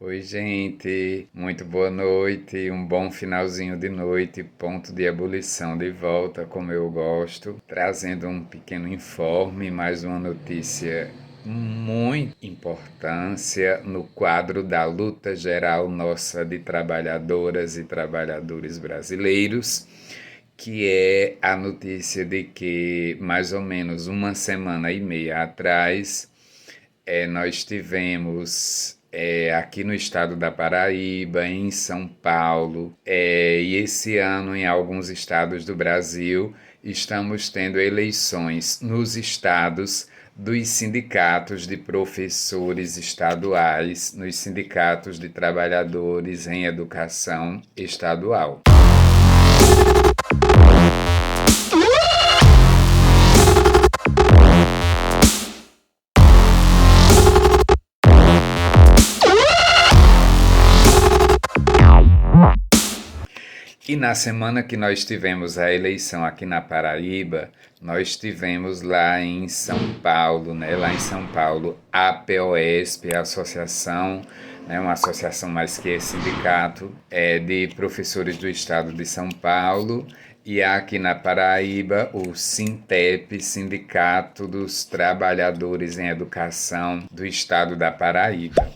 Oi, gente, muito boa noite, um bom finalzinho de noite, ponto de ebulição de volta, como eu gosto, trazendo um pequeno informe, mais uma notícia muito importância no quadro da luta geral nossa de trabalhadoras e trabalhadores brasileiros, que é a notícia de que mais ou menos uma semana e meia atrás nós tivemos aqui no estado da Paraíba, em São Paulo, e esse ano em alguns estados do Brasil, estamos tendo eleições nos estados dos sindicatos de professores estaduais, nos sindicatos de trabalhadores em educação estadual. E na semana que nós tivemos a eleição aqui na Paraíba, nós tivemos lá em São Paulo, né? Lá em São Paulo, a APOESP, a associação, né? Uma associação mais que sindicato, de professores do estado de São Paulo, e aqui na Paraíba, o Sintep, Sindicato dos Trabalhadores em Educação do estado da Paraíba.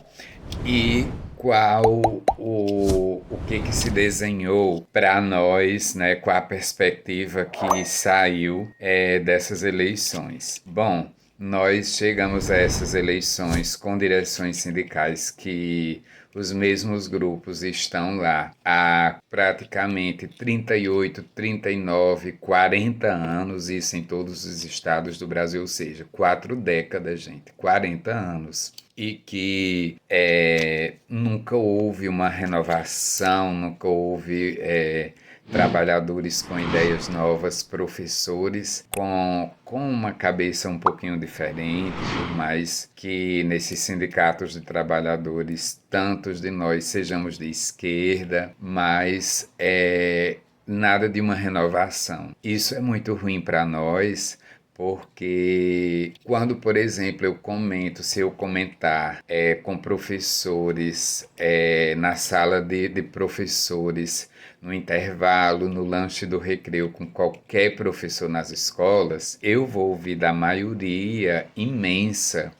E qual o que se desenhou para nós, né, com a perspectiva que saiu dessas eleições. Bom, nós chegamos a essas eleições com direções sindicais que os mesmos grupos estão lá há praticamente 38, 39, 40 anos, isso em todos os estados do Brasil, ou seja, 4 décadas, gente, 40 anos. E que nunca houve uma renovação, nunca houve trabalhadores com ideias novas, professores com uma cabeça um pouquinho diferente, por mais que nesses sindicatos de trabalhadores, tantos de nós sejamos de esquerda, mas nada de uma renovação. Isso é muito ruim para nós, porque quando, por exemplo, se eu comentar com professores na sala de professores, no intervalo, no lanche do recreio, com qualquer professor nas escolas, eu vou ouvir da maioria imensa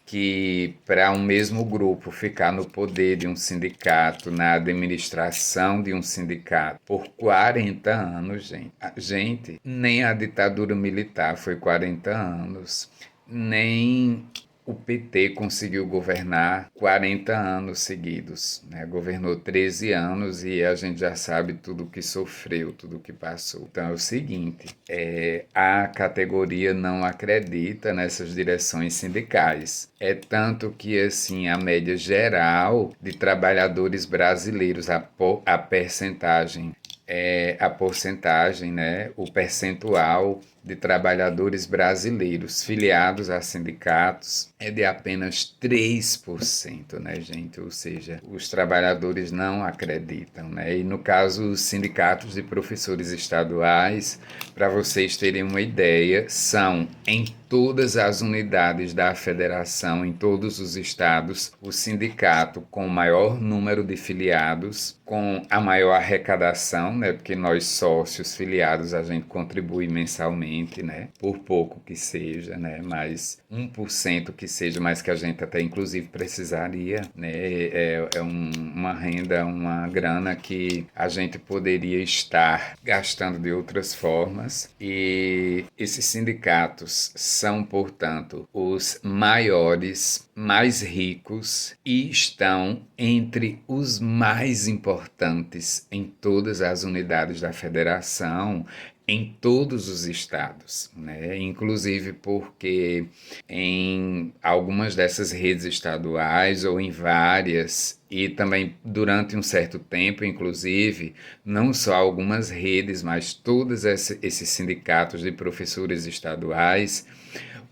que para um mesmo grupo ficar no poder de um sindicato, na administração de um sindicato por 40 anos, gente, nem a ditadura militar foi 40 anos, nem o PT conseguiu governar 40 anos seguidos, né? Governou 13 anos e a gente já sabe tudo o que sofreu, tudo o que passou. Então é o seguinte, a categoria não acredita nessas direções sindicais. É tanto que assim, a média geral de trabalhadores brasileiros, a porcentagem, né, o percentual de trabalhadores brasileiros filiados a sindicatos é de apenas 3%, né, gente? Ou seja, os trabalhadores não acreditam, né? E no caso, os sindicatos de professores estaduais, para vocês terem uma ideia, são em todas as unidades da federação, em todos os estados, o sindicato com o maior número de filiados, com a maior arrecadação, né? Porque nós sócios filiados a gente contribui mensalmente, né? Por pouco que seja, né? Mas 1% que seja, mais que a gente até inclusive precisaria, né? Uma renda, uma grana que a gente poderia estar gastando de outras formas. E esses sindicatos são, portanto, os maiores, mais ricos e estão entre os mais importantes em todas as unidades da federação, em todos os estados, né? Inclusive porque em algumas dessas redes estaduais ou em várias, e também durante um certo tempo, inclusive, não só algumas redes, mas todos esses sindicatos de professores estaduais,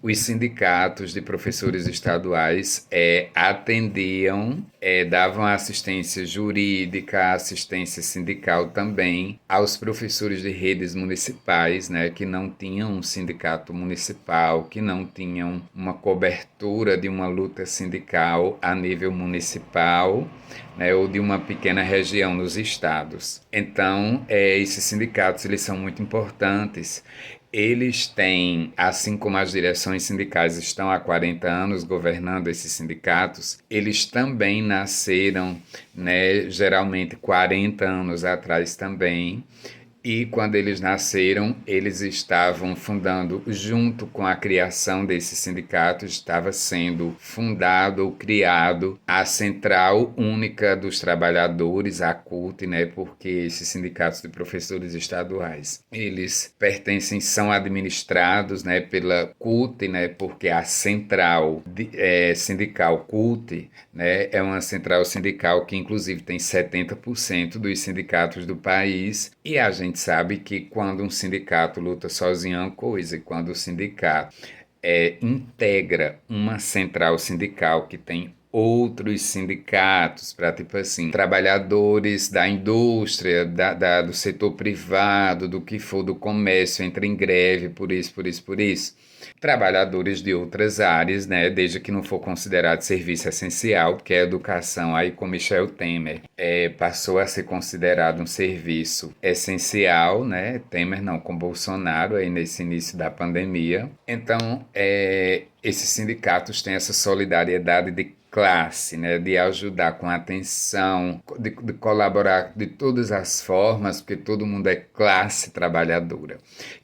os sindicatos de professores estaduais atendiam, davam assistência jurídica, assistência sindical também aos professores de redes municipais, né, que não tinham um sindicato municipal, que não tinham uma cobertura de uma luta sindical a nível municipal, né, ou de uma pequena região nos estados. Então, esses sindicatos eles são muito importantes. Eles têm, assim como as direções sindicais estão há 40 anos governando esses sindicatos, eles também nasceram, né, geralmente 40 anos atrás também. E quando eles nasceram, eles estavam fundando, junto com a criação desse sindicato, estava sendo fundado ou criado a Central Única dos Trabalhadores, a CUT, né? Porque esses sindicatos de professores estaduais, eles pertencem, são administrados, né, pela CUT, né? Porque a Central Sindical CUT, né, é uma central sindical que inclusive tem 70% dos sindicatos do país, e a gente sabe que quando um sindicato luta sozinho é uma coisa, e quando o sindicato integra uma central sindical que tem outros sindicatos para, tipo assim, trabalhadores da indústria, do setor privado, do que for, do comércio, entra em greve por isso, por isso, por isso. Trabalhadores de outras áreas, né, desde que não for considerado serviço essencial, porque a educação, aí com Michel Temer, passou a ser considerado um serviço essencial, né, Temer não, com Bolsonaro, aí nesse início da pandemia. Então, esses sindicatos têm essa solidariedade de classe, né, de ajudar com atenção, de colaborar de todas as formas, porque todo mundo é classe trabalhadora.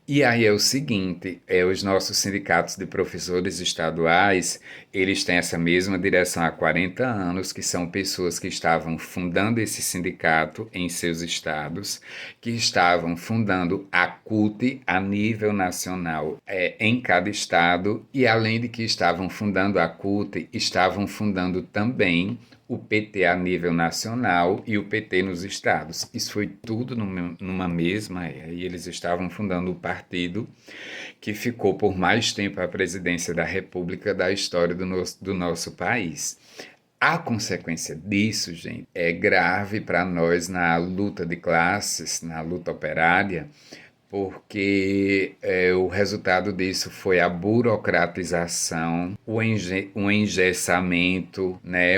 E aí é o seguinte, os nossos sindicatos de professores estaduais, eles têm essa mesma direção há 40 anos, que são pessoas que estavam fundando esse sindicato em seus estados, que estavam fundando a CUT a nível nacional em cada estado, e além de que estavam fundando a CUT, estavam fundando também o PT a nível nacional e o PT nos estados. Isso foi tudo numa mesma e eles estavam fundando o partido que ficou por mais tempo à presidência da República da história do nosso país. A consequência disso, gente, é grave para nós na luta de classes, na luta operária, porque o resultado disso foi a burocratização, o engessamento, né,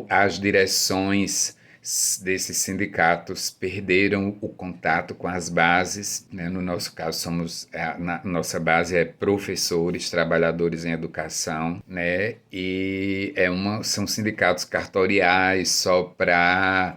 as direções desses sindicatos perderam o contato com as bases, né? No nosso caso nossa base é professores, trabalhadores em educação, né? E são sindicatos cartoriais só para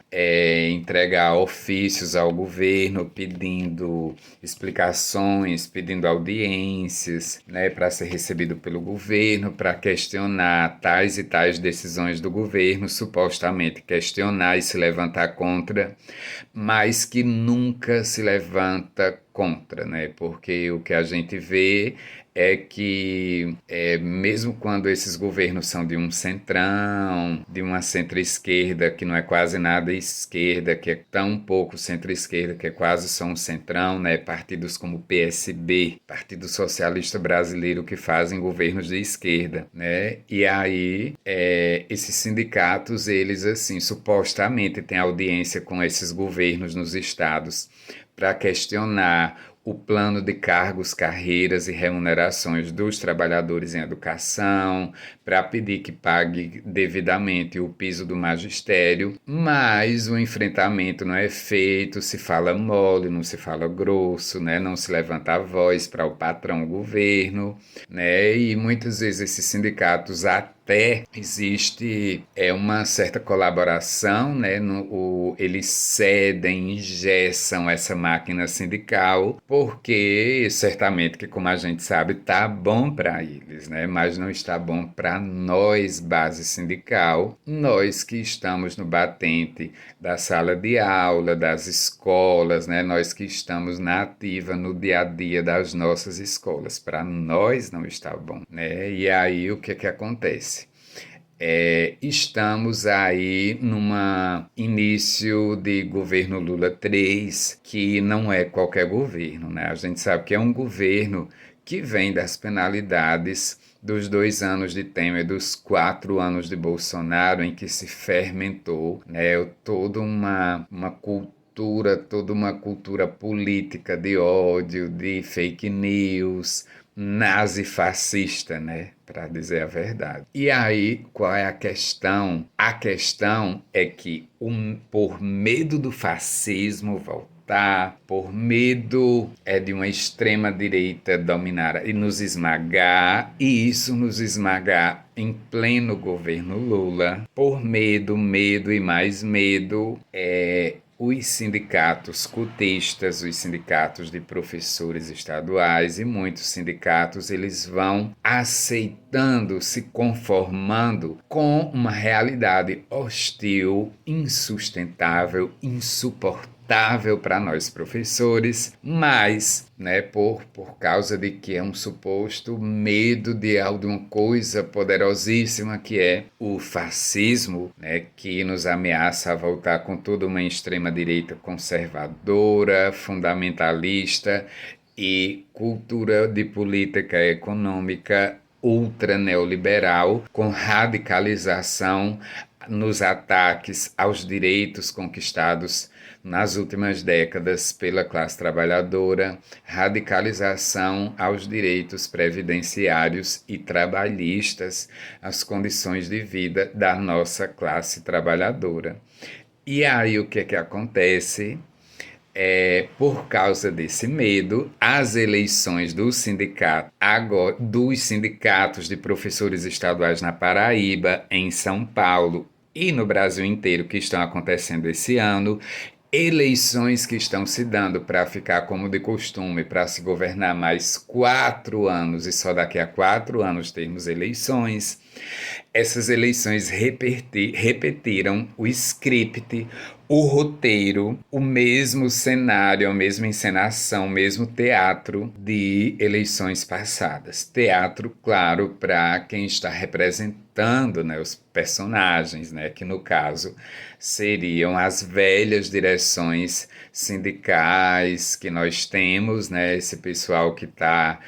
entregar ofícios ao governo pedindo explicações, pedindo audiências, né, para ser recebido pelo governo, para questionar tais e tais decisões do governo, supostamente questionar e se levantar contra, mas que nunca se levanta contra, né? Porque o que a gente vê é que, mesmo quando esses governos são de um centrão, de uma centro-esquerda, que não é quase nada esquerda, que é tão pouco centro-esquerda, que é quase só um centrão, né? Partidos como o PSB, Partido Socialista Brasileiro, que fazem governos de esquerda, né? E aí, esses sindicatos, eles, assim, supostamente têm audiência com esses governos nos estados para questionar o plano de cargos, carreiras e remunerações dos trabalhadores em educação, para pedir que pague devidamente o piso do magistério, mas o enfrentamento não é feito, se fala mole, não se fala grosso, né? Não se levanta a voz para o patrão, o governo, né? E muitas vezes esses sindicatos até existe uma certa colaboração, né? Eles cedem, engessam essa máquina sindical, porque certamente que, como a gente sabe, está bom para eles, né? Mas não está bom para nós, base sindical, nós que estamos no batente da sala de aula, das escolas, né? Nós que estamos na ativa no dia a dia das nossas escolas. Para nós não está bom, né? E aí o que acontece? Estamos aí num início de governo Lula 3, que não é qualquer governo, né? A gente sabe que é um governo que vem das penalidades dos 2 anos de Temer, dos 4 anos de Bolsonaro, em que se fermentou, né, toda uma cultura política de ódio, de fake news, nazi-fascista, né? Para dizer a verdade. E aí, qual é a questão? A questão é que, por medo do fascismo voltar, por medo de uma extrema-direita dominar e nos esmagar, e isso nos esmagar em pleno governo Lula, por medo e mais medo, os sindicatos cotistas, os sindicatos de professores estaduais e muitos sindicatos, eles vão aceitando, se conformando com uma realidade hostil, insustentável, insuportável para nós professores, mas, né, por causa de que é um suposto medo de alguma coisa poderosíssima que é o fascismo, né, que nos ameaça a voltar com toda uma extrema-direita conservadora, fundamentalista e cultura de política econômica ultra neoliberal, com radicalização nos ataques aos direitos conquistados nas últimas décadas pela classe trabalhadora, radicalização aos direitos previdenciários e trabalhistas, as condições de vida da nossa classe trabalhadora. E aí o que é que acontece? Por causa desse medo, as eleições do sindicato, agora, dos sindicatos de professores estaduais na Paraíba, em São Paulo e no Brasil inteiro, que estão acontecendo esse ano, eleições que estão se dando para ficar como de costume, para se governar mais 4 anos e só daqui a 4 anos termos eleições. Essas eleições repetiram o script, o roteiro, o mesmo cenário, a mesma encenação, o mesmo teatro de eleições passadas. Teatro, claro, para quem está representando, né, os personagens, né, que no caso seriam as velhas direções sindicais que nós temos, né, esse pessoal que está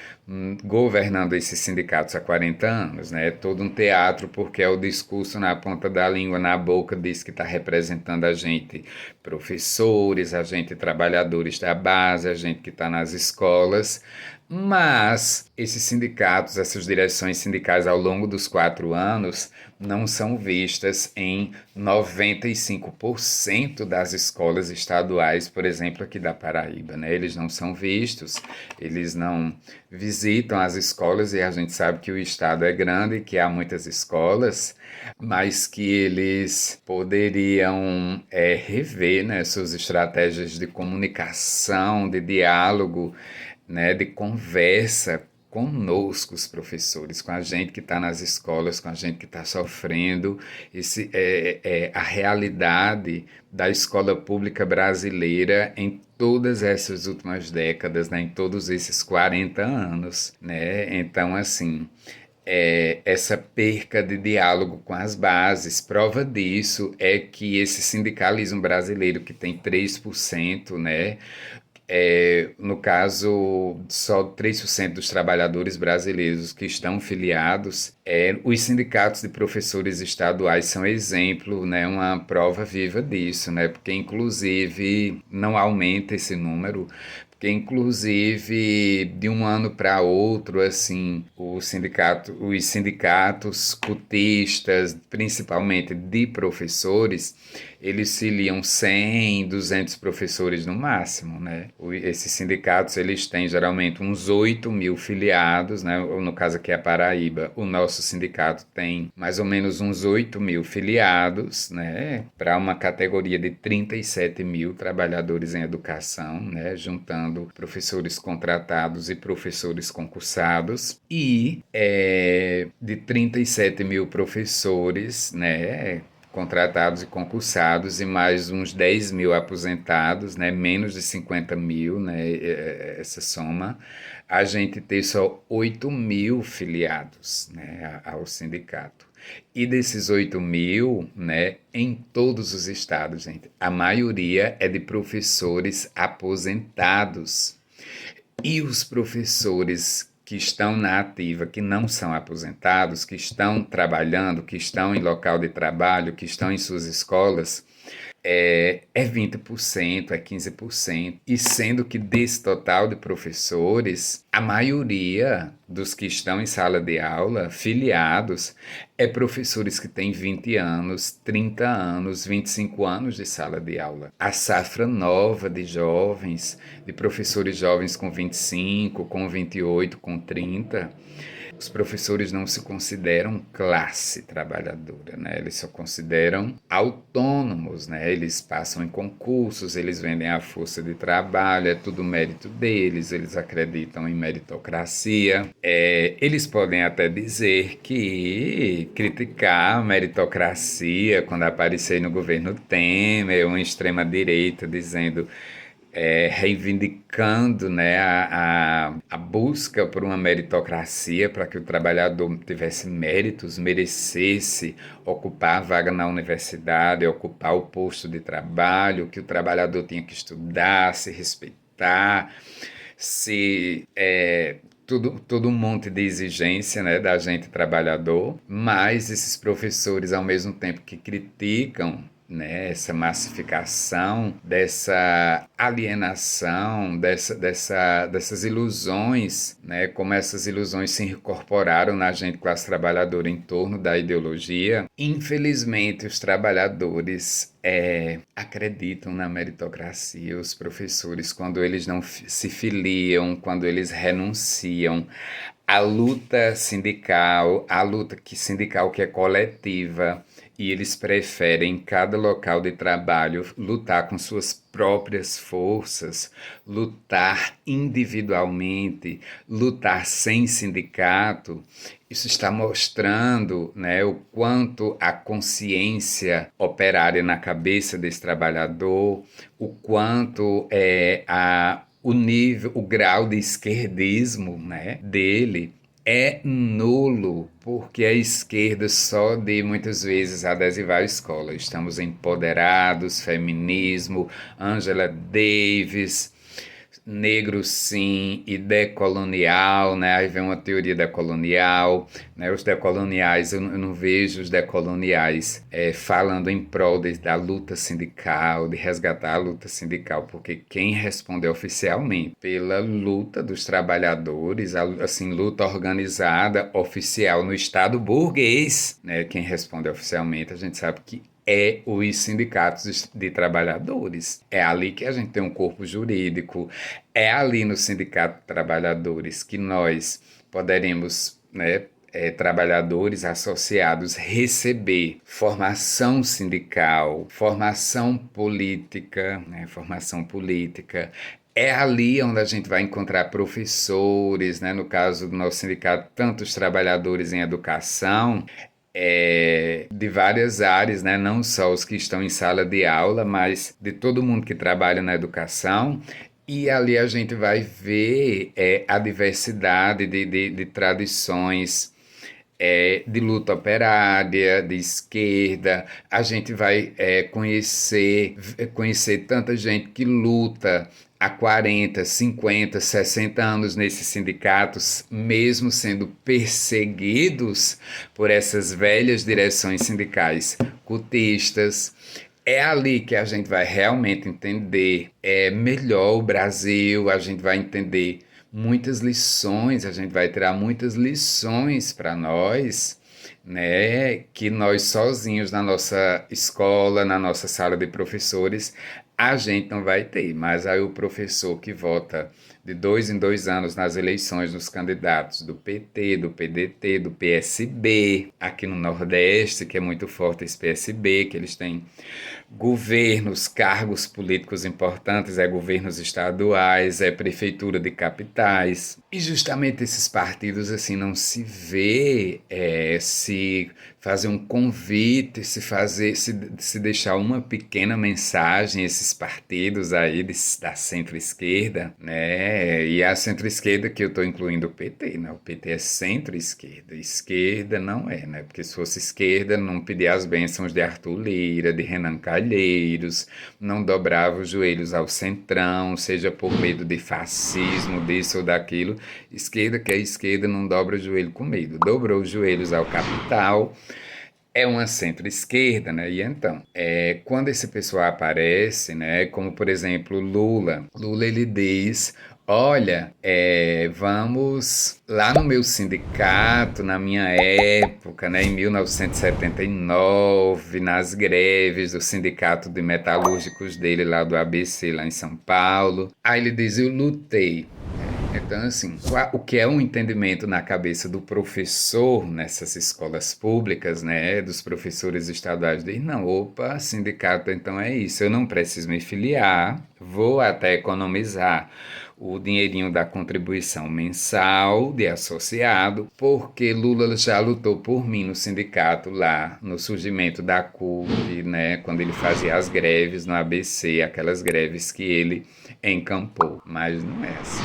governando esses sindicatos há 40 anos, né? É todo um teatro, porque é o discurso na ponta da língua, na boca, diz que está representando a gente, professores, a gente trabalhadores da base, a gente que está nas escolas, mas esses sindicatos, essas direções sindicais ao longo dos 4 anos não são vistas em 95% das escolas estaduais, por exemplo, aqui da Paraíba, né? Eles não são vistos, eles não visitam as escolas e a gente sabe que o estado é grande, que há muitas escolas, mas que eles poderiam rever, né, suas estratégias de comunicação, de diálogo, né, de conversa conosco, os professores, com a gente que está nas escolas, com a gente que está sofrendo. Esse a realidade da escola pública brasileira em todas essas últimas décadas, né, em todos esses 40 anos, né? Então, assim, essa perca de diálogo com as bases, prova disso é que esse sindicalismo brasileiro que tem 3%, né, no caso, só 3% dos trabalhadores brasileiros que estão filiados, os sindicatos de professores estaduais são exemplo, né, uma prova viva disso, né, porque inclusive não aumenta esse número, porque inclusive de um ano para outro, assim, os sindicatos cotistas, principalmente de professores, eles filiam 100, 200 professores no máximo, né? Esses sindicatos, eles têm geralmente uns 8.000 filiados, né? No caso aqui é a Paraíba, o nosso sindicato tem mais ou menos uns 8.000 filiados, né? Para uma categoria de 37.000 trabalhadores em educação, né? Juntando professores contratados e professores concursados. E de 37.000 professores, né, contratados e concursados, e mais uns 10.000 aposentados, né, menos de 50.000, né, essa soma, a gente tem só 8.000 filiados, né, ao sindicato. E desses 8.000, né, em todos os estados, gente, a maioria é de professores aposentados. E os professores que estão na ativa, que não são aposentados, que estão trabalhando, que estão em local de trabalho, que estão em suas escolas, é 20%, é 15%. E sendo que desse total de professores, a maioria dos que estão em sala de aula, filiados, é professores que têm 20 anos, 30 anos, 25 anos de sala de aula. A safra nova de jovens, de professores jovens com 25, com 28, com 30, os professores não se consideram classe trabalhadora, né? Eles se consideram autônomos, né? Eles passam em concursos, eles vendem a força de trabalho, é tudo mérito deles, eles acreditam em meritocracia. Eles podem até dizer que criticar a meritocracia quando aparecer no governo Temer, uma extrema-direita dizendo reivindicando, né, a busca por uma meritocracia para que o trabalhador tivesse méritos, merecesse ocupar a vaga na universidade, ocupar o posto de trabalho, que o trabalhador tinha que estudar, se respeitar, todo um monte de exigência, né, da gente trabalhador, mas esses professores, ao mesmo tempo que criticam, né, essa massificação, dessa alienação, dessas ilusões, né, como essas ilusões se incorporaram na gente, classe trabalhadora, em torno da ideologia. Infelizmente, os trabalhadores acreditam na meritocracia. Os professores, quando eles não se filiam, quando eles renunciam à luta sindical, sindical que é coletiva, e eles preferem, em cada local de trabalho, lutar com suas próprias forças, lutar individualmente, lutar sem sindicato. Isso está mostrando, né, o quanto a consciência operária na cabeça desse trabalhador, o quanto o nível, o grau de esquerdismo, né, dele é nulo, porque a esquerda só de muitas vezes adesivar a escola. Estamos empoderados, feminismo, Angela Davis, negro sim, e decolonial, né? Aí vem uma teoria decolonial, né? Os decoloniais, eu não vejo os decoloniais falando em prol da luta sindical, de resgatar a luta sindical, porque quem responde oficialmente pela luta dos trabalhadores, assim, luta organizada, oficial no Estado burguês, né? Quem responde oficialmente, a gente sabe que os sindicatos de trabalhadores. É ali que a gente tem um corpo jurídico, é ali no sindicato de trabalhadores que nós poderemos, né, trabalhadores associados, receber formação sindical, formação política, né, formação política. É ali onde a gente vai encontrar professores, né? No caso do nosso sindicato, tantos trabalhadores em educação, de várias áreas, né? Não só os que estão em sala de aula, mas de todo mundo que trabalha na educação. E ali a gente vai ver a diversidade de tradições, de luta operária, de esquerda. A gente vai conhecer tanta gente que luta há 40, 50, 60 anos nesses sindicatos, mesmo sendo perseguidos por essas velhas direções sindicais cultistas. É ali que a gente vai realmente entender melhor o Brasil, a gente vai entender muitas lições, a gente vai tirar muitas lições para nós, né, que nós sozinhos na nossa escola, na nossa sala de professores, a gente não vai ter, mas aí o professor que vota de 2 em 2 anos nas eleições dos candidatos do PT, do PDT, do PSB, aqui no Nordeste, que é muito forte esse PSB, que eles têm governos, cargos políticos importantes, governos estaduais, prefeitura de capitais. E justamente esses partidos assim não se vê se fazer um convite, se deixar uma pequena mensagem, esses desses partidos aí da centro-esquerda, né? E a centro-esquerda que eu estou incluindo o PT, né? O PT é centro-esquerda, esquerda não é, né? Porque se fosse esquerda, não pedia as bênçãos de Arthur Lira, de Renan Calheiros, não dobrava os joelhos ao centrão, seja por medo de fascismo, disso ou daquilo. Esquerda que é esquerda não dobra o joelho com medo, dobrou os joelhos ao capital, é uma centro-esquerda, né? E então, quando esse pessoal aparece, né? Como por exemplo Lula ele diz: olha, vamos lá no meu sindicato, na minha época, né, em 1979, nas greves do sindicato de metalúrgicos dele lá do ABC, lá em São Paulo. Aí ele diz: eu lutei. Então, assim, o que é um entendimento na cabeça do professor nessas escolas públicas, né, dos professores estaduais, diz, não, opa, sindicato, então é isso, eu não preciso me filiar, vou até economizar o dinheirinho da contribuição mensal de associado, porque Lula já lutou por mim no sindicato lá, no surgimento da CUT, né, quando ele fazia as greves no ABC, aquelas greves que ele encampou. Mas não é assim.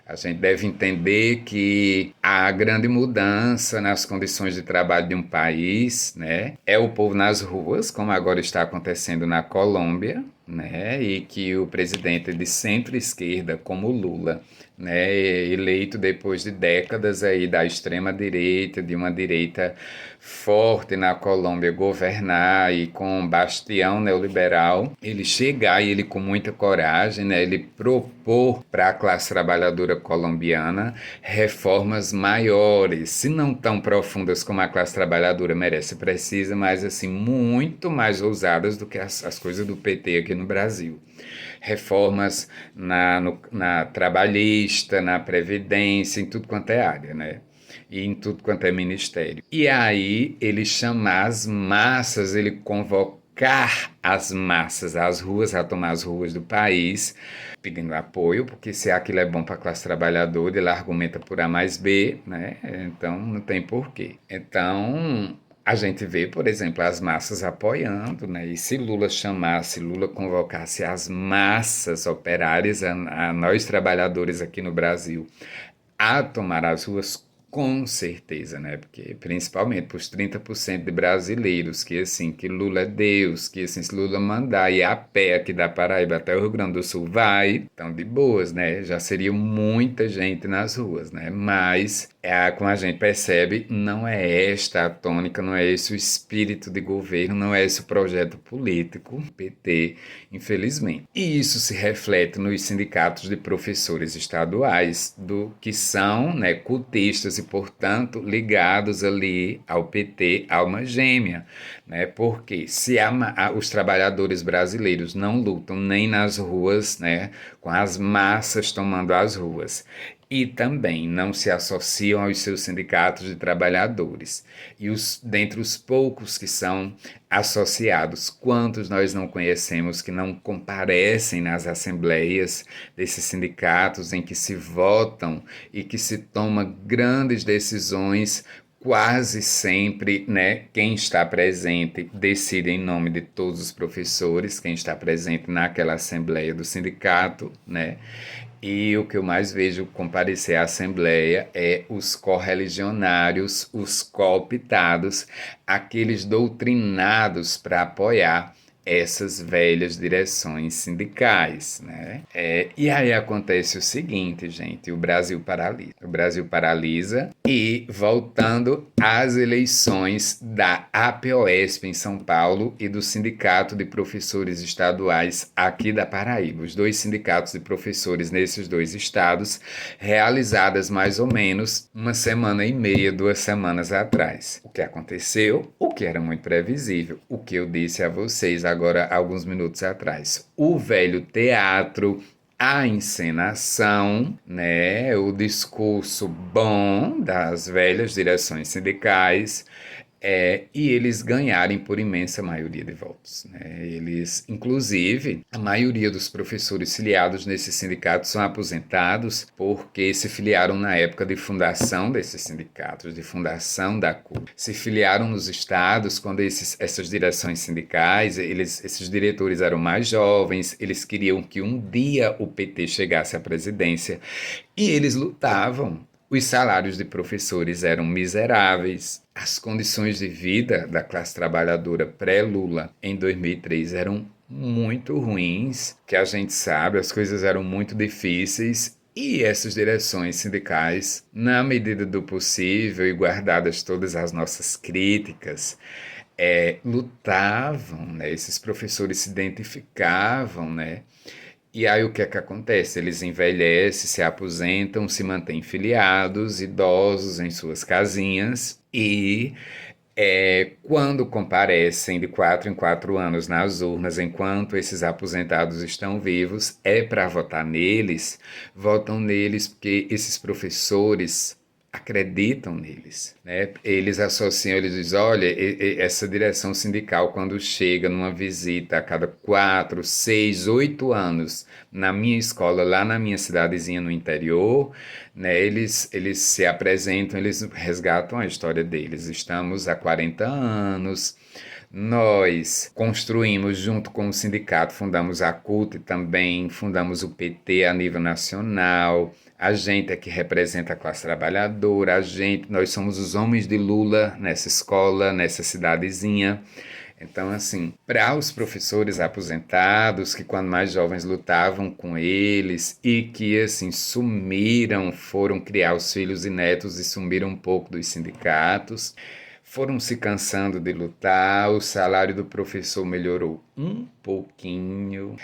A gente deve entender que a grande mudança nas condições de trabalho de um país, né, é o povo nas ruas, como agora está acontecendo na Colômbia, né, e que o presidente de centro-esquerda, como Lula, né, eleito depois de décadas aí da extrema-direita, de uma direita forte na Colômbia governar e com um bastião neoliberal, ele chegar e ele com muita coragem, né, ele propor para a classe trabalhadora colombiana reformas maiores, se não tão profundas como a classe trabalhadora merece, precisa, mas assim, muito mais ousadas do que as coisas do PT aqui no Brasil. Reformas na trabalhista, na previdência, em tudo quanto é área, né? E em tudo quanto é ministério. E aí ele chamar as massas, ele convocar as massas às ruas, a tomar as ruas do país, pedindo apoio, porque se aquilo é bom para a classe trabalhadora, ele argumenta por A mais B, né? Então não tem porquê. Então a gente vê, por exemplo, as massas apoiando, né? E se Lula convocasse as massas operárias, a nós trabalhadores aqui no Brasil, a tomar as ruas, com certeza, né? Porque principalmente para os 30% de brasileiros que assim, que Lula é Deus, que assim, se Lula mandar ir a pé aqui da Paraíba até o Rio Grande do Sul, vai, então de boas, né? Já seria muita gente nas ruas, né? Mas, como a gente percebe, não é esta a tônica, não é esse o espírito de governo, não é esse o projeto político, PT, infelizmente. E isso se reflete nos sindicatos de professores estaduais, do que são, né, cultistas e, portanto, ligados ali ao PT, alma gêmea, né? Porque se os trabalhadores brasileiros não lutam nem nas ruas, né, com as massas tomando as ruas, e também não se associam aos seus sindicatos de trabalhadores. E dentre os poucos que são associados, quantos nós não conhecemos que não comparecem nas assembleias desses sindicatos em que se votam e que se tomam grandes decisões. Quase sempre, né, quem está presente decide em nome de todos os professores, quem está presente naquela assembleia do sindicato, né? E o que eu mais vejo comparecer à Assembleia é os correligionários, os cooptados, aqueles doutrinados para apoiar essas velhas direções sindicais, né? E aí acontece o seguinte, gente, o Brasil paralisa. O Brasil paralisa e voltando às eleições da APOESP em São Paulo e do Sindicato de Professores Estaduais aqui da Paraíba. Os dois sindicatos de professores nesses dois estados, realizadas mais ou menos uma semana e meia, 2 semanas atrás. O que aconteceu? O que era muito previsível. O que eu disse a vocês agora alguns minutos atrás. O velho teatro, a encenação, né, o discurso bom das velhas direções sindicais e eles ganharem por imensa maioria de votos, né? Eles, inclusive, a maioria dos professores filiados nesses sindicatos são aposentados porque se filiaram na época de fundação desses sindicatos, de fundação da CUT. Se filiaram nos estados quando essas direções sindicais, esses diretores eram mais jovens, eles queriam que um dia o PT chegasse à presidência e eles lutavam. Os salários de professores eram miseráveis, as condições de vida da classe trabalhadora pré-Lula em 2003 eram muito ruins, que a gente sabe, as coisas eram muito difíceis e essas direções sindicais, na medida do possível e guardadas todas as nossas críticas, lutavam, né? Esses professores se identificavam, né? E aí o que é que acontece? Eles envelhecem, se aposentam, se mantêm filiados, idosos em suas casinhas e quando comparecem de 4 em 4 anos nas urnas, enquanto esses aposentados estão vivos, é para votar neles, votam neles porque esses professores acreditam neles, né? Eles associam, eles dizem, olha, essa direção sindical quando chega numa visita a cada 4, 6, 8 anos na minha escola, lá na minha cidadezinha no interior, né? Eles se apresentam, eles resgatam a história deles. Estamos há 40 anos, nós construímos junto com o sindicato, fundamos a CUT também, fundamos o PT a nível nacional, a gente é que representa a classe trabalhadora, nós somos os homens de Lula nessa escola, nessa cidadezinha. Então, assim, para os professores aposentados, que quando mais jovens lutavam com eles e que, assim, sumiram, foram criar os filhos e netos e sumiram um pouco dos sindicatos, foram se cansando de lutar, o salário do professor melhorou um pouquinho,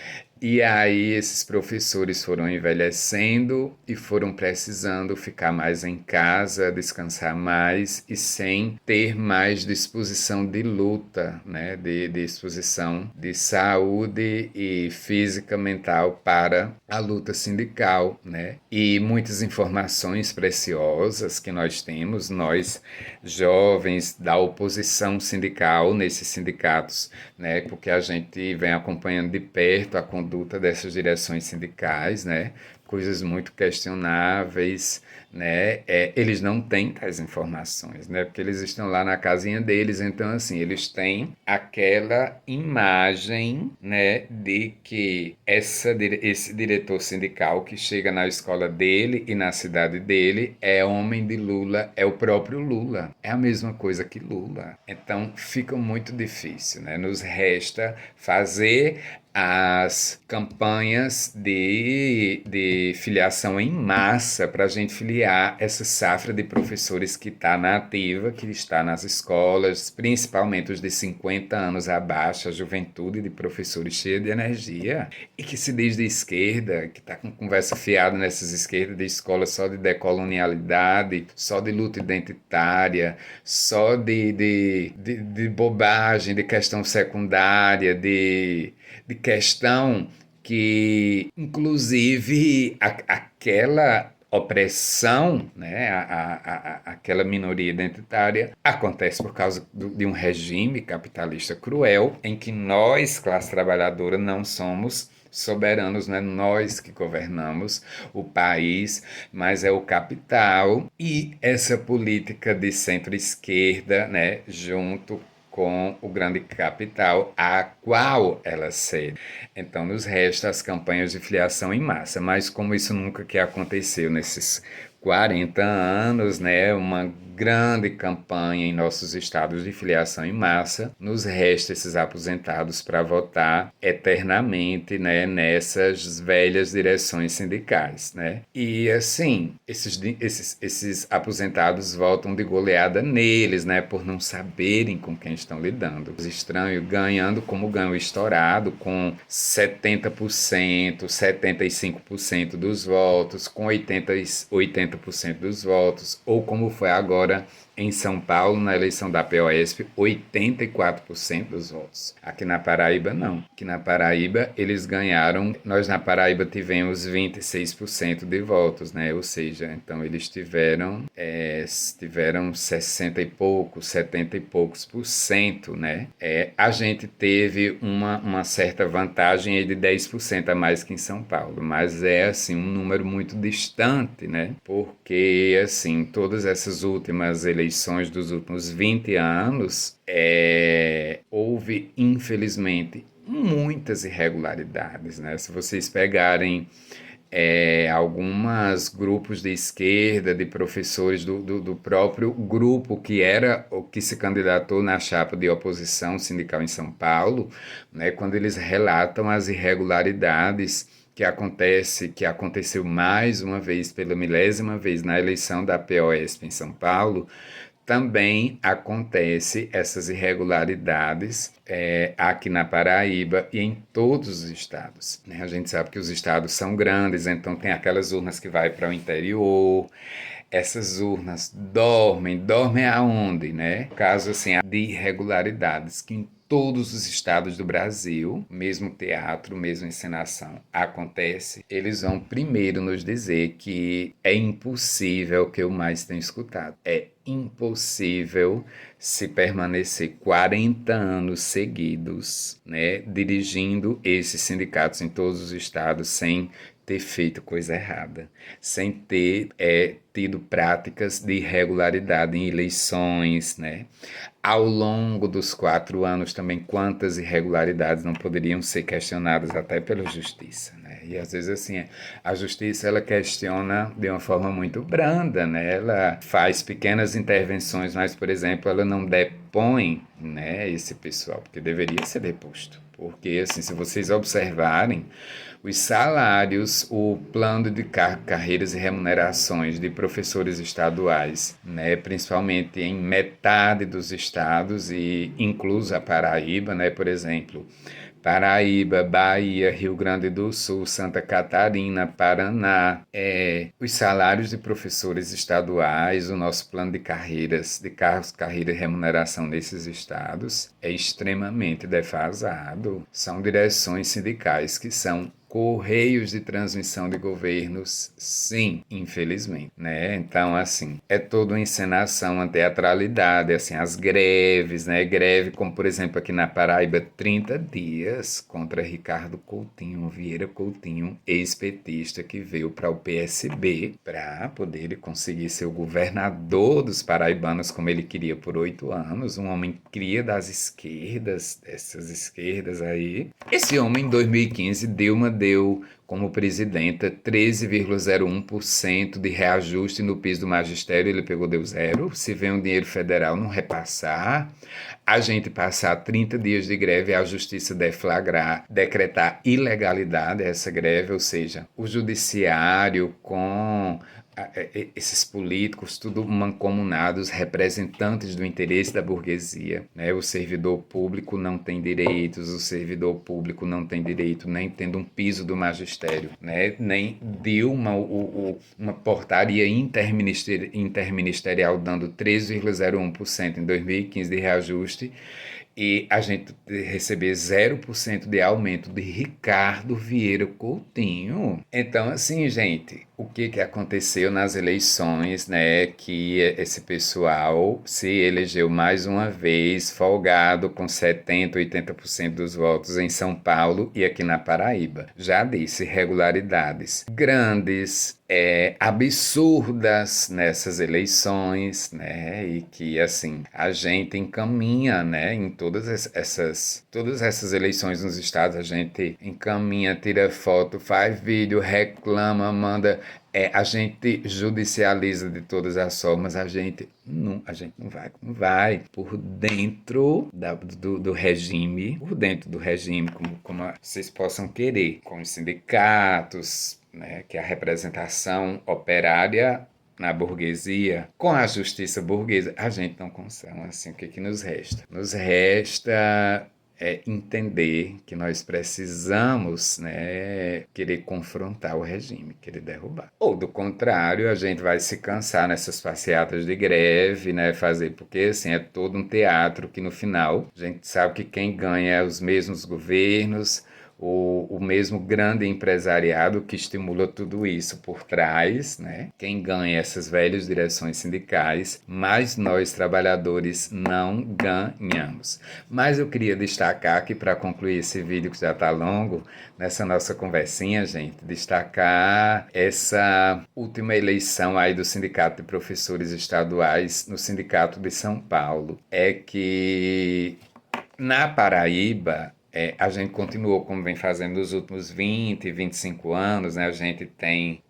e aí esses professores foram envelhecendo e foram precisando ficar mais em casa, descansar mais e sem ter mais disposição de luta, né? De disposição de saúde e física, mental para a luta sindical, né? E muitas informações preciosas que nós temos, nós jovens da oposição sindical nesses sindicatos, né? Porque a gente vem acompanhando de perto a conduta dessas direções sindicais, né? Coisas muito questionáveis, né? Eles não têm tais informações, né? Porque eles estão lá na casinha deles, então assim, eles têm aquela imagem, né, de que esse diretor sindical que chega na escola dele e na cidade dele é homem de Lula, é o próprio Lula, é a mesma coisa que Lula. Então fica muito difícil, né? Nos resta fazer as campanhas de filiação em massa para a gente filiar essa safra de professores que está na ativa, que está nas escolas, principalmente os de 50 anos abaixo, a juventude de professores cheia de energia e que se diz de esquerda, que está com conversa fiada nessas esquerdas de escola só de decolonialidade, só de luta identitária, só de bobagem, de questão secundária, de questão que, inclusive, aquela opressão, né, aquela minoria identitária, acontece por causa de um regime capitalista cruel, em que nós, classe trabalhadora, não somos soberanos, não é nós que governamos o país, mas é o capital e essa política de centro-esquerda, né, junto com o grande capital a qual ela cede. Então nos resta as campanhas de filiação em massa, mas como isso nunca que aconteceu nesses 40 anos, né, uma grande campanha em nossos estados de filiação em massa, nos resta esses aposentados para votar eternamente, né, nessas velhas direções sindicais, né? E assim, esses aposentados votam de goleada neles, né, por não saberem com quem estão lidando. Os estranhos ganhando como ganham estourado, com 70%, 75% dos votos, com 80% dos votos, ou como foi agora em São Paulo, na eleição da POSP, 84% dos votos. Aqui na Paraíba, não. Aqui na Paraíba, eles ganharam. Nós na Paraíba tivemos 26% de votos, né? Ou seja, então eles tiveram 60 e poucos, 70 e poucos por cento, né? A gente teve uma certa vantagem aí de 10% a mais que em São Paulo, mas é assim um número muito distante, né? Porque assim, todas essas últimas eleições dos últimos 20 anos, houve infelizmente muitas irregularidades, né? Se vocês pegarem alguns grupos de esquerda, de professores do próprio grupo que era o que se candidatou na chapa de oposição sindical em São Paulo, né, quando eles relatam as irregularidades que aconteceu mais uma vez, pela milésima vez, na eleição da POSP em São Paulo, também acontece essas irregularidades aqui na Paraíba e em todos os estados, né? A gente sabe que os estados são grandes, então tem aquelas urnas que vai para o interior. Essas urnas dormem aonde, né? Caso assim, de irregularidades que em todos os estados do Brasil, mesmo teatro, mesmo encenação, acontece, eles vão primeiro nos dizer que é impossível, o que eu mais tenho escutado, é impossível se permanecer 40 anos seguidos, né, dirigindo esses sindicatos em todos os estados sem ter feito coisa errada, sem ter tido práticas de irregularidade em eleições, né? Ao longo dos 4 anos também, quantas irregularidades não poderiam ser questionadas até pela justiça, né? E às vezes assim, a justiça ela questiona de uma forma muito branda, né? Ela faz pequenas intervenções, mas, por exemplo, ela não depõe, né, esse pessoal, porque deveria ser deposto. Porque, assim, se vocês observarem, os salários, o plano de carreiras e remunerações de professores estaduais, né, principalmente em metade dos estados e incluso a Paraíba, né, por exemplo, Paraíba, Bahia, Rio Grande do Sul, Santa Catarina, Paraná, os salários de professores estaduais, o nosso plano de carreiras, de cargos, carreira e remuneração nesses estados é extremamente defasado. São direções sindicais que são correios de transmissão de governos, sim, infelizmente, né? Então, assim, é toda uma encenação, uma teatralidade, assim, as greves, né? Greve, como por exemplo aqui na Paraíba, 30 dias contra Ricardo Coutinho, Vieira Coutinho, ex-petista que veio para o PSB para poder conseguir ser o governador dos paraibanos como ele queria por 8 anos, um homem cria das esquerdas, dessas esquerdas aí. Esse homem, em 2015, deu como presidenta 13,01% de reajuste no piso do magistério, ele deu zero. Se vem um dinheiro federal, não repassar. A gente passar 30 dias de greve e a justiça deflagrar, decretar ilegalidade essa greve, ou seja, o judiciário com esses políticos, tudo mancomunados, representantes do interesse da burguesia, né? O servidor público não tem direitos, o servidor público não tem direito nem tendo um piso do magistério, né? Nem deu uma portaria interministerial dando 13,01% em 2015 de reajuste e a gente receber 0% de aumento de Ricardo Vieira Coutinho. Então, assim, gente, o que aconteceu nas eleições, né, que esse pessoal se elegeu mais uma vez folgado com 70%, 80% dos votos em São Paulo e aqui na Paraíba. Já disse, irregularidades grandes, absurdas nessas eleições, né, e que, assim, a gente encaminha, né, em todas essas eleições nos estados, a gente encaminha, tira foto, faz vídeo, reclama, manda. A gente judicializa de todas as formas, a gente não vai por dentro do regime, como vocês possam querer, com os sindicatos, né, que é a representação operária na burguesia, com a justiça burguesa, a gente não consegue. Assim, o que nos resta? Nos resta entender que nós precisamos, né, querer confrontar o regime, querer derrubar. Ou, do contrário, a gente vai se cansar nessas passeatas de greve, né, fazer, porque assim, é todo um teatro que no final a gente sabe que quem ganha é os mesmos governos, o mesmo grande empresariado que estimula tudo isso por trás, né? Quem ganha essas velhas direções sindicais, mas nós trabalhadores não ganhamos. Mas eu queria destacar aqui para concluir esse vídeo que já está longo, nessa nossa conversinha, gente, destacar essa última eleição aí do Sindicato de Professores Estaduais no Sindicato de São Paulo. É que na Paraíba, a gente continuou como vem fazendo nos últimos 20, 25 anos, né? A gente tem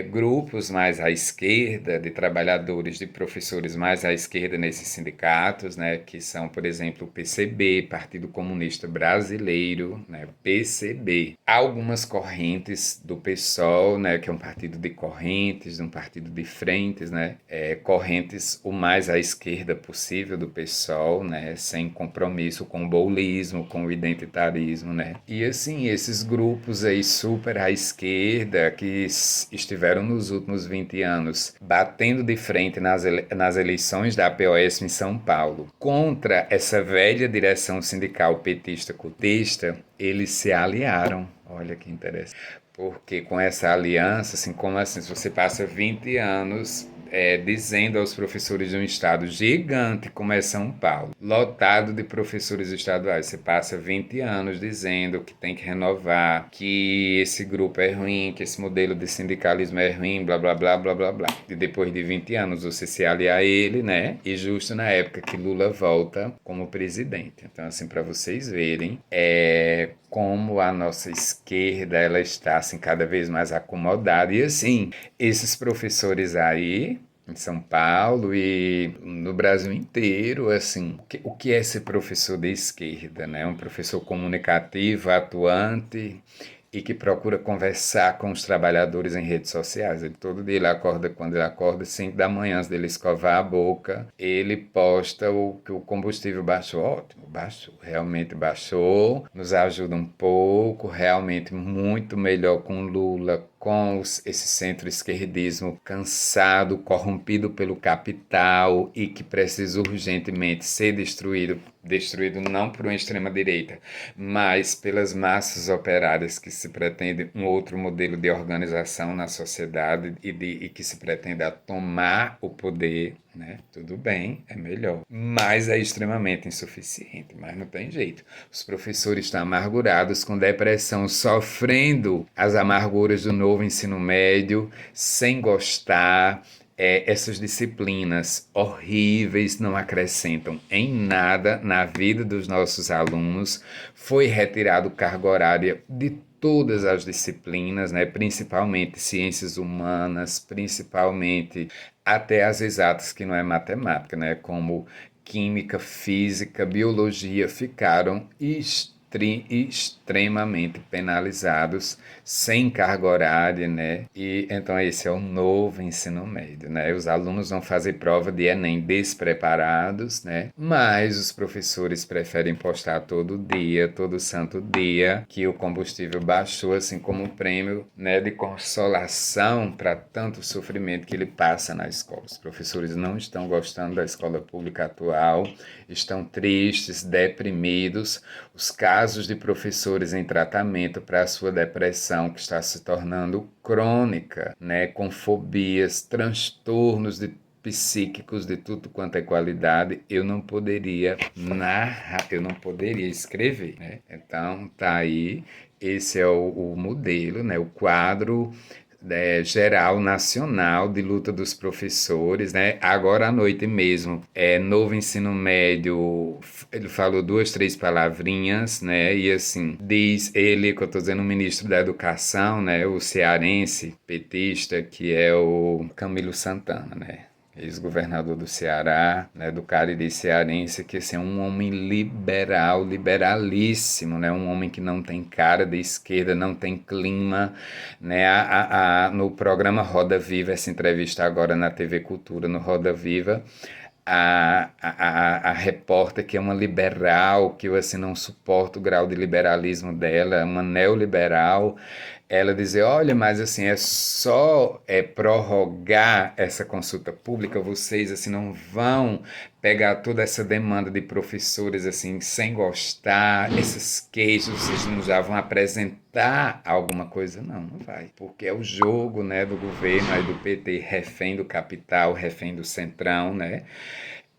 grupos mais à esquerda, de trabalhadores, de professores mais à esquerda nesses sindicatos, né? Que são, por exemplo, o PCB, Partido Comunista Brasileiro, né? PCB. Há algumas correntes do PSOL, né? Que é um partido de correntes, um partido de frentes, né? Correntes o mais à esquerda possível do PSOL, né? Sem compromisso com o bolismo, com o identitarismo, né? E assim, esses grupos aí super à esquerda que estiveram nos últimos 20 anos batendo de frente nas eleições da APOS em São Paulo contra essa velha direção sindical petista-cotista, eles se aliaram. Olha que interessante. Porque com essa aliança, assim, como assim, se você passa 20 anos dizendo aos professores de um estado gigante como é São Paulo, lotado de professores estaduais, você passa 20 anos dizendo que tem que renovar, que esse grupo é ruim, que esse modelo de sindicalismo é ruim, blá, blá, blá, blá, blá, blá. E depois de 20 anos você se alia a ele, né? E justo na época que Lula volta como presidente. Então, assim, para vocês verem, como a nossa esquerda ela está assim, cada vez mais acomodada. E assim, esses professores aí em São Paulo e no Brasil inteiro, assim, o que é ser professor de esquerda, né? Um professor comunicativo, atuante e que procura conversar com os trabalhadores em redes sociais. Ele todo dia ele acorda, quando ele acorda, 5 da manhã, antes dele escovar a boca, ele posta que o combustível baixou. Ótimo, baixou, realmente baixou, nos ajuda um pouco, realmente muito melhor com Lula, com esse centro-esquerdismo cansado, corrompido pelo capital e que precisa urgentemente ser destruído não por uma extrema-direita, mas pelas massas operárias que se pretende um outro modelo de organização na sociedade e que se pretende tomar o poder, né? Tudo bem, é melhor, mas é extremamente insuficiente, mas não tem jeito. Os professores estão amargurados, com depressão, sofrendo as amarguras do novo ensino médio, sem gostar. Essas disciplinas horríveis não acrescentam em nada na vida dos nossos alunos. Foi retirado carga horária de todas as disciplinas, né? Principalmente ciências humanas, principalmente até as exatas, que não é matemática, né? Como química, física, biologia, ficaram extremamente penalizados, sem carga horária, né? E então esse é o novo ensino médio, né? Os alunos vão fazer prova de Enem despreparados, né? Mas os professores preferem postar todo dia, todo santo dia, que o combustível baixou, assim como um prêmio, né, de consolação para tanto sofrimento que ele passa na escola. Os professores não estão gostando da escola pública atual, estão tristes, deprimidos. Os casos de professores em tratamento para a sua depressão, que está se tornando crônica, né, com fobias, transtornos psíquicos de tudo quanto é qualidade, eu não poderia narrar, eu não poderia escrever, né? Então, tá aí, esse é o modelo, né, o quadro geral nacional de luta dos professores, né? Agora à noite mesmo, novo ensino médio, ele falou 2, 3 palavrinhas, né? E assim, diz ele, que eu estou dizendo, o ministro da Educação, né? O cearense petista, que é o Camilo Santana, né? Ex-governador do Ceará, né, do Cariri cearense, que assim, é um homem liberal, liberalíssimo, né, um homem que não tem cara de esquerda, não tem clima, né, no programa Roda Viva, essa entrevista agora na TV Cultura, no Roda Viva, a repórter que é uma liberal, que eu assim não suporto o grau de liberalismo dela, uma neoliberal, ela dizer, olha, mas assim, é só prorrogar essa consulta pública, vocês assim não vão pegar toda essa demanda de professores assim, sem gostar, esses queixos, vocês não já vão apresentar alguma coisa? Não, não vai. Porque é o jogo, né, do governo aí do PT, refém do capital, refém do centrão, né?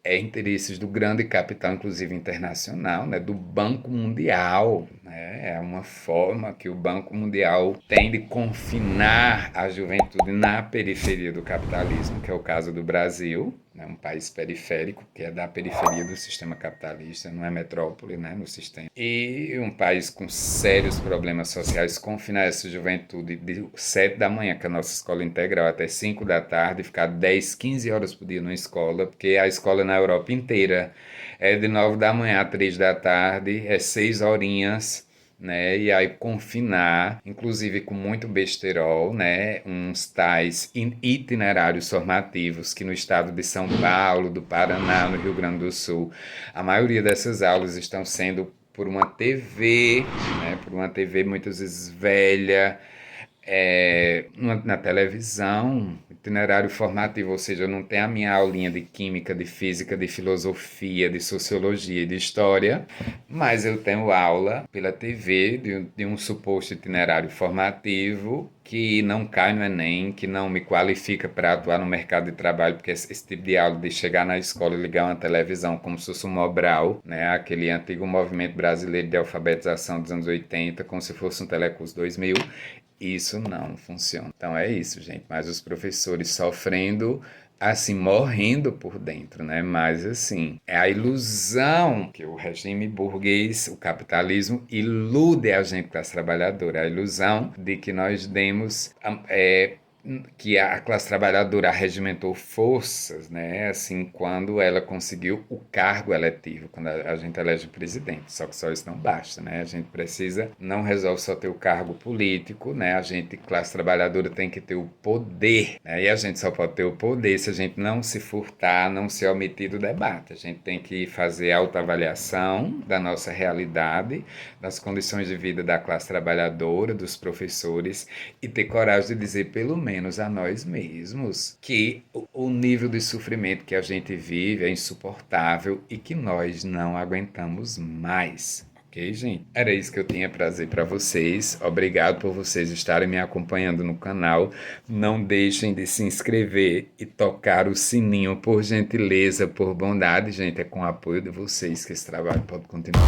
Interesses do grande capital, inclusive internacional, né, do Banco Mundial. Né, é uma forma que o Banco Mundial tem de confinar a juventude na periferia do capitalismo, que é o caso do Brasil, né, um país periférico, que é da periferia do sistema capitalista, não é metrópole, né, no sistema. E um país com sérios problemas sociais, confinar essa juventude de 7 da manhã, que é a nossa escola integral, até 5 da tarde, ficar 10, 15 horas por dia numa escola, porque a escola na Europa inteira é de 9 da manhã a 3 da tarde, é 6 horinhas, né? E aí confinar, inclusive com muito besterol, né? Uns tais itinerários formativos que no estado de São Paulo, do Paraná, no Rio Grande do Sul, a maioria dessas aulas estão sendo por uma TV, né? Por uma TV muitas vezes velha, na televisão, itinerário formativo, ou seja, eu não tenho a minha aulinha de química, de física, de filosofia, de sociologia e de história, mas eu tenho aula pela TV de um suposto itinerário formativo que não cai no Enem, que não me qualifica para atuar no mercado de trabalho, porque esse tipo de aula de chegar na escola e ligar uma televisão como se fosse um Mobral, né, aquele antigo movimento brasileiro de alfabetização dos anos 80, como se fosse um Telecurso 2000, isso não funciona. Então é isso, gente. Mas os professores sofrendo, assim, morrendo por dentro, né? Mas, assim, é a ilusão que o regime burguês, o capitalismo, ilude a gente, classe trabalhadora. A ilusão de que nós demos que a classe trabalhadora regimentou forças, né, assim, quando ela conseguiu o cargo eletivo, quando a gente elege o presidente. Só que só isso não basta, né? A gente precisa, não resolve só ter o cargo político, né? A gente, classe trabalhadora, tem que ter o poder, né? E a gente só pode ter o poder se a gente não se furtar, não se omitir do debate. A gente tem que fazer autoavaliação da nossa realidade, das condições de vida da classe trabalhadora, dos professores, e ter coragem de dizer, pelo menos a nós mesmos, que o nível de sofrimento que a gente vive é insuportável e que nós não aguentamos mais. Ok, gente? Era isso que eu tinha para dizer para vocês. Obrigado por vocês estarem me acompanhando no canal. Não deixem de se inscrever e tocar o sininho, por gentileza, por bondade, gente. É com o apoio de vocês que esse trabalho pode continuar.